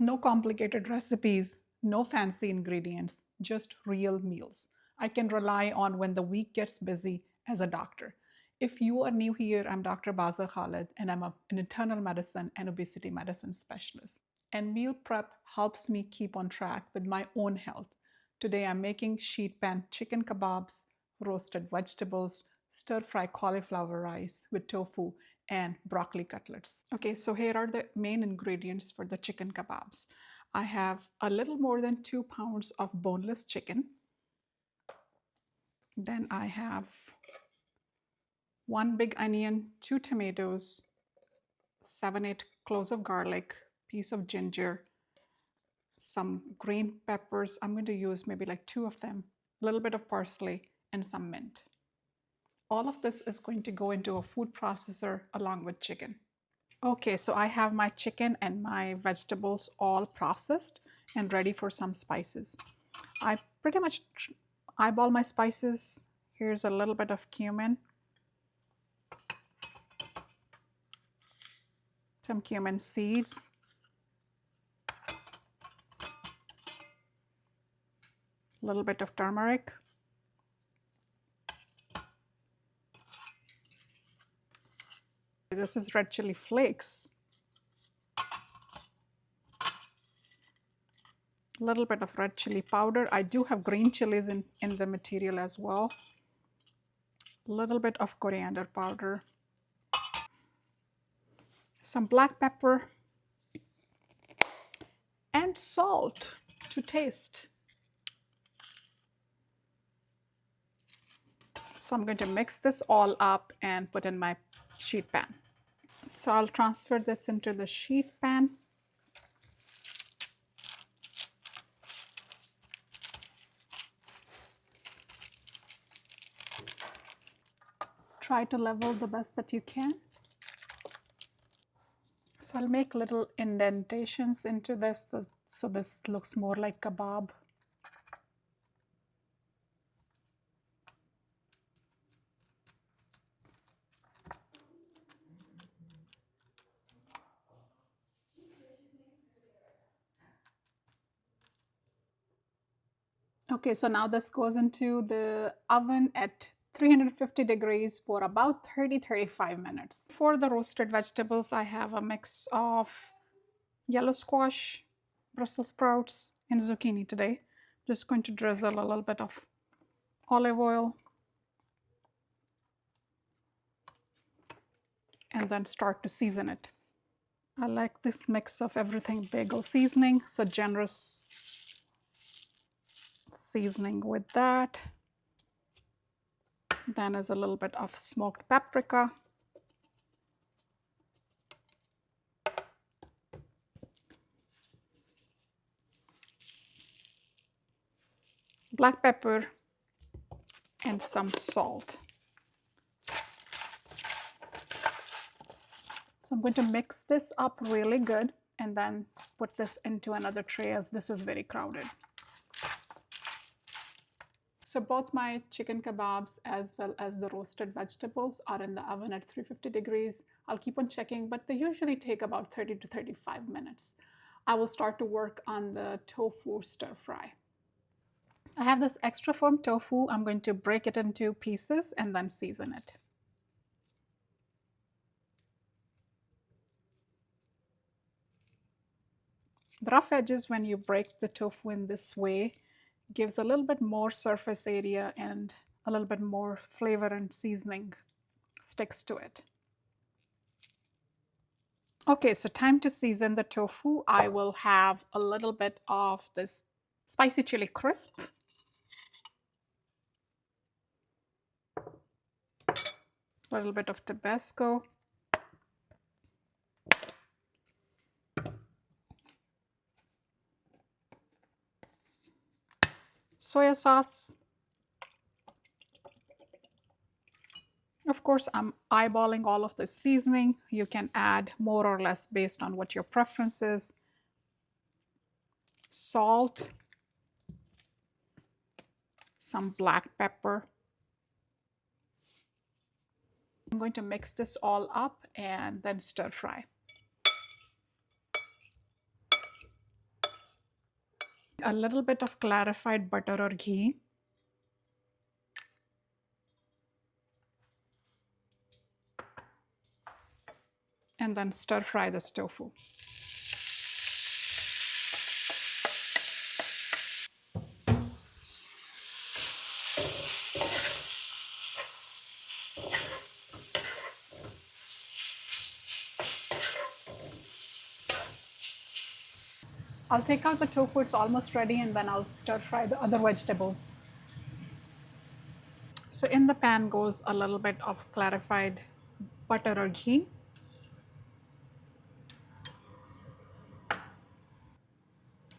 No complicated recipes, no fancy ingredients, just real meals I can rely on when the week gets busy as a doctor. If you are new here, I'm Dr. Bazgha Khalid, and I'm an internal medicine and obesity medicine specialist. And meal prep helps me keep on track with my own health. Today, I'm making sheet pan chicken kebabs, roasted vegetables, stir fry cauliflower rice with tofu, and broccoli cutlets. Okay, so here are the main ingredients for the chicken kebabs. I have a little more than 2 pounds of boneless chicken. Then I have 1 big onion, 2 tomatoes, 7-8 cloves of garlic, piece of ginger, some green peppers. I'm going to use maybe like 2 of them, a little bit of parsley, and some mint. All of this is going to go into a food processor along with chicken. Okay, so I have my chicken and my vegetables all processed and ready for some spices. I pretty much eyeball my spices. Here's a little bit of cumin, some cumin seeds, a little bit of turmeric, this is red chili flakes, a little bit of red chili powder. I do have green chilies in the material as well. A little bit of coriander powder, some black pepper, and salt to taste. So I'm going to mix this all up and put in my sheet pan. So I'll transfer this into the sheet pan. Try to level the best that you can. So I'll make little indentations into this so this looks more like kebab. Okay, so now this goes into the oven at 350 degrees for about 30-35 minutes. For the roasted vegetables, I have a mix of yellow squash, Brussels sprouts, and zucchini today. Just going to drizzle a little bit of olive oil and then start to season it. I like this mix of everything bagel seasoning, so generous seasoning with that. Then is a little bit of smoked paprika. Black pepper and some salt. So I'm going to mix this up really good and then put this into another tray as this is very crowded. So both my chicken kebabs as well as the roasted vegetables are in the oven at 350 degrees. I'll keep on checking, but they usually take about 30-35 minutes. I will start to work on the tofu stir fry. I have this extra firm tofu. I'm going to break it into pieces and then season it. The rough edges, when you break the tofu in this way, gives a little bit more surface area and a little bit more flavor and seasoning sticks to it. Okay, so time to season the tofu. I will have a little bit of this spicy chili crisp, a little bit of Tabasco, soya sauce. Of course, I'm eyeballing all of the seasoning. You can add more or less based on what your preference is. Salt, some black pepper. I'm going to mix this all up and then stir fry. A little bit of clarified butter or ghee. And then stir fry this tofu. I'll take out the tofu, it's almost ready, and then I'll stir fry the other vegetables. So in the pan goes a little bit of clarified butter or ghee.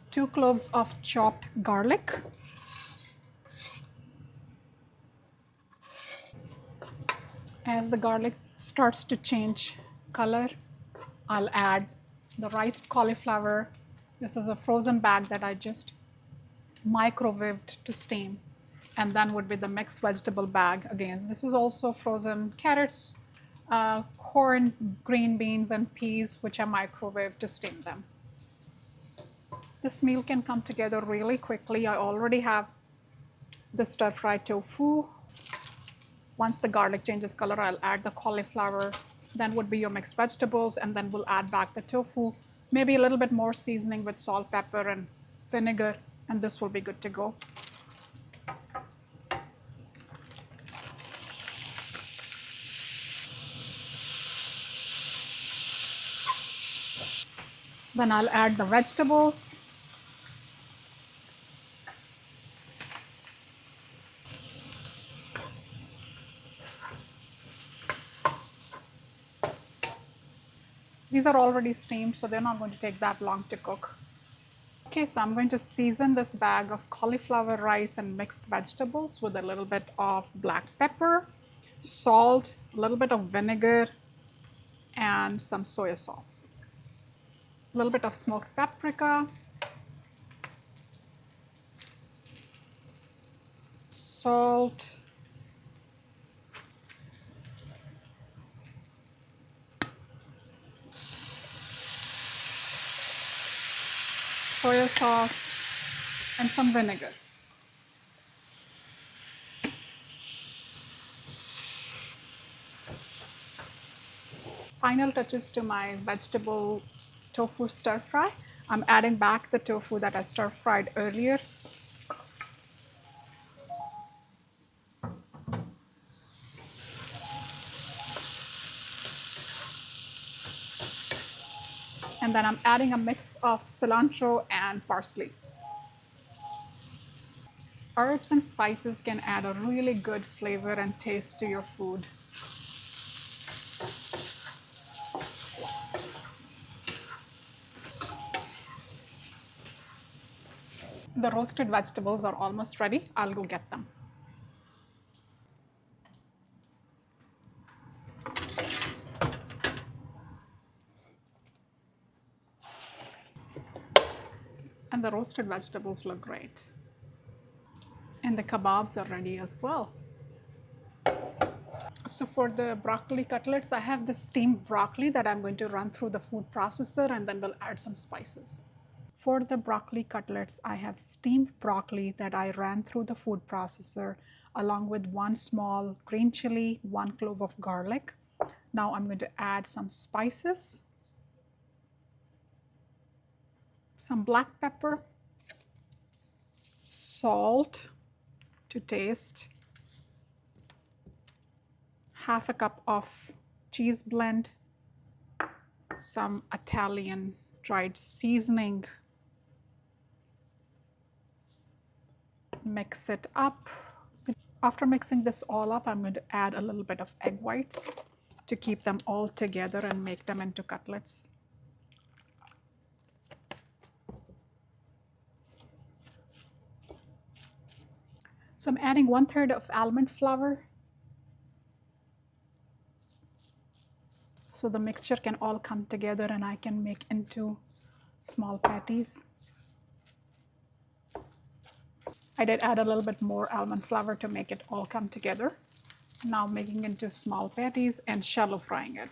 Two cloves of chopped garlic. As the garlic starts to change color, I'll add the riced cauliflower. This is a frozen bag that I just microwaved to steam. And then would be the mixed vegetable bag. Again, this is also frozen carrots, corn, green beans, and peas, which I microwaved to steam them. This meal can come together really quickly. I already have the stir-fried tofu. Once the garlic changes color, I'll add the cauliflower. Then would be your mixed vegetables, and then we'll add back the tofu. Maybe a little bit more seasoning with salt, pepper, and vinegar, and this will be good to go. Then I'll add the vegetables. These are already steamed, so they're not going to take that long to cook. Okay, so I'm going to season this bag of cauliflower rice and mixed vegetables with a little bit of black pepper, salt, a little bit of vinegar, and some soy sauce. A little bit of smoked paprika, salt, soy sauce, and some vinegar. Final touches to my vegetable tofu stir fry. I'm adding back the tofu that I stir fried earlier. And then I'm adding a mix of cilantro and parsley. Herbs and spices can add a really good flavor and taste to your food. The roasted vegetables are almost ready. I'll go get them. And the roasted vegetables look great. And the kebabs are ready as well. So for the broccoli cutlets, I have the steamed broccoli that I'm going to run through the food processor, and then we'll add some spices. For the broccoli cutlets, I have steamed broccoli that I ran through the food processor along with one small green chili, one clove of garlic. Now I'm going to add some spices, some black pepper, salt to taste, half a cup of cheese blend, some Italian dried seasoning. Mix it up. After mixing this all up, I'm going to add a little bit of egg whites to keep them all together and make them into cutlets. So I'm adding 1/3 of almond flour so the mixture can all come together and I can make into small patties. I did add a little bit more almond flour to make it all come together. Now making into small patties and shallow frying it.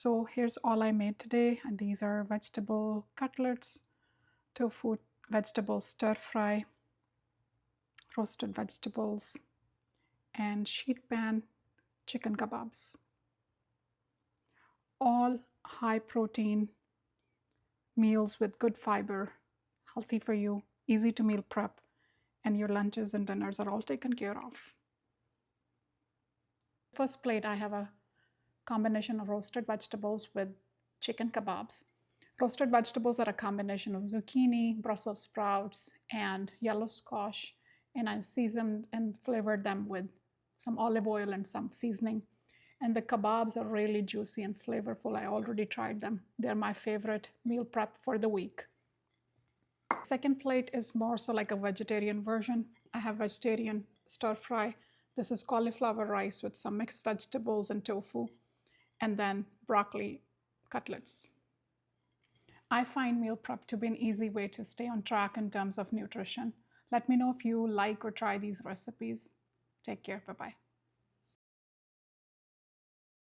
So here's all I made today, and these are vegetable cutlets, tofu vegetable stir fry, roasted vegetables, and sheet pan chicken kebabs. All high protein meals with good fiber, healthy for you, easy to meal prep, and your lunches and dinners are all taken care of. First plate, I have a combination of roasted vegetables with chicken kebabs. Roasted vegetables are a combination of zucchini, Brussels sprouts, and yellow squash, and I seasoned and flavored them with some olive oil and some seasoning. And the kebabs are really juicy and flavorful. I already tried them. They're my favorite meal prep for the week. Second plate is more so like a vegetarian version. I have vegetarian stir fry. This is cauliflower rice with some mixed vegetables and tofu, and then broccoli cutlets. I find meal prep to be an easy way to stay on track in terms of nutrition. Let me know if you like or try these recipes. Take care. Bye-bye.